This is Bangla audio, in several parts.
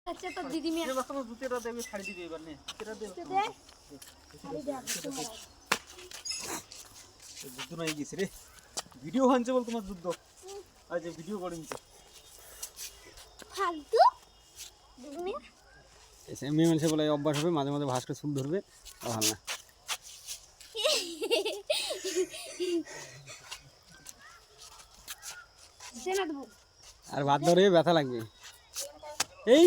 আচ্ছা তো দিদি মিয়া বাবা তোমার জুতেটা দেবে ছাড়ি দিবে এবার নে এটা দে ছাড়ি দে যুদ্ধ নাই গেছে রে ভিডিও হানছে বল তোমার যুদ্ধ আজ ভিডিও করে নিতে ফালতু দিদি মিয়া এসে মেয়ে মানুষে বলে অভ্যাস হবে মাঝে মাঝে ভাস্কর চুল ধরবে ভালো না সেনা দেবো আর ভাত ধরে ব্যথা লাগবে এই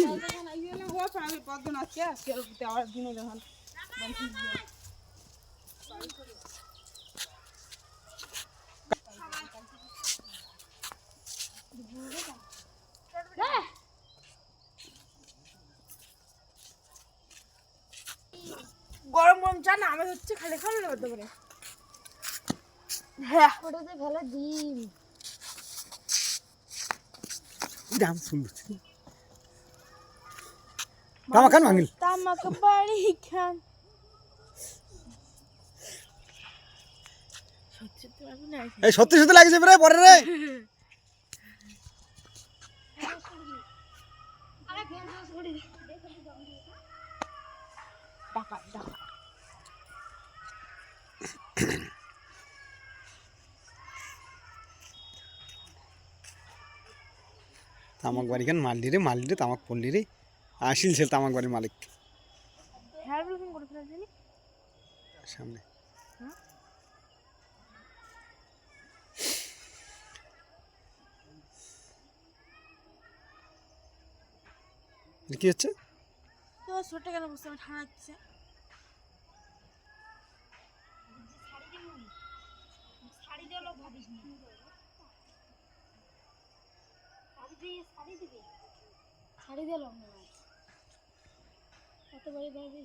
গরম গরম চা না আমার হচ্ছে খালি খাওয়া না করতে পারে হ্যাঁ ওটাতে ভালো ডিম দাম সুন্দর তামা খান ভাঙিল তামাক বাড়ি খান এই সত্যি সত্যি লাগছে প্রায় পরে রে তামাক বাড়ি খান মালডি রে তামাক পল্লি রে আসিল ছিল তামাক বাড়ির মালিক হ্যাঁ ব্লগিং করে ফেলা জানি সামনে কি হচ্ছে তো ছোট কেন বুঝতে আমার ঠান্ডা হচ্ছে শাড়ি দিয়ে লোক ভাবিস না শাড়ি দিয়ে লোক না এত বড় ভাবি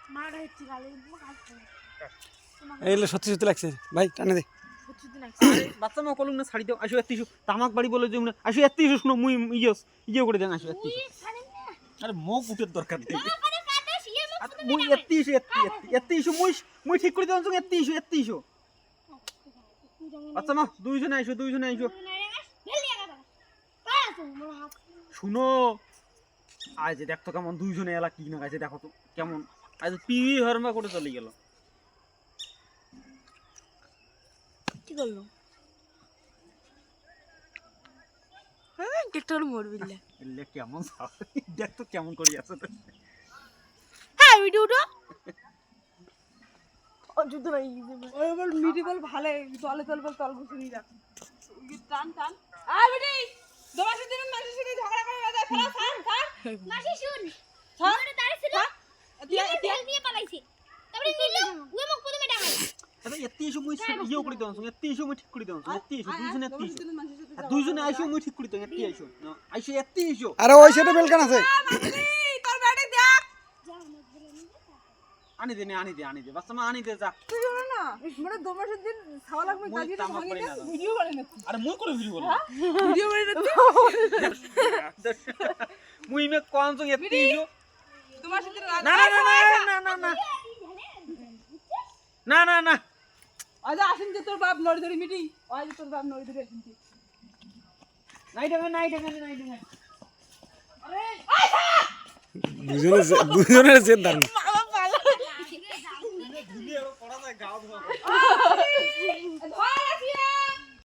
মারা হচ্ছে গালে এইগুলো সত্যি সত্যি লাগছে ভাই টানে দে বাচ্চা মা কলম না ছাড়ি দাও আসো এত্তিশু তামাক বাড়ি বলে যে আসো এত্তিশু শুনো মুই ইয়ে করে দেন আসো এত্তিশু আরে মুখ উঠের দরকার নেই মুই এত্তিশু মুই ঠিক করে দেন এত্তিশু বাচ্চা মা দুইজনে আইসো শুনো আজ দেখতো কেমন দুইজনে এলা কি না গাছে দেখো তো কেমন আজ পিবি হরমা করে চলে গেল কি করলো হ্যাঁ কেটর মরবিলে এলে কেমন দেখ তো কেমন করি আছে তো হ্যাঁ ভিডিওটা ও যুদ্ধ নাই ওই বল মিডি বল ভালো তলে তল ঘুষি রাখ টান আ বেটি দমাসে দিন মাসি সাথে ঝগড়া করে যায় ফেলা থাম মাসি শুন ওরে দাঁড়িয়েছিল দিয়ে পালাইছে তারপরে নিল ওই মুখ প্রথমে ডাঙাই আরে এত্তিশু মুই ইয়ে করে দেন এত্তিশু মুই ঠিক করে দেন এত্তিশু দুইজনে আইসো মুই ঠিক করে দেন এত্তিশু আইসো এত্তিশু আরে ওই সাইডে বেলকান আছে তোর ব্যাটে দেখ আনি দে বাচ্চা মা আনি দে যা তুই জানো না মানে দমাসের দিন খাওয়া লাগবে কাজে ভিডিও করে না আরে মুই করে ভিডিও বল ভিডিও করে না মুই মে কোন সঙ্গে এত্তিশু দমাসের দিন না আজ আসেন যে তোর বাপ লড়ি ধরে মিটি আজ তোর বাপ লড়ি ধরে আসেন নাই দেবে আরে দুজনের জেদ দান বাবা পালা ধুলি আর পড়া যায় গাও ধোয়া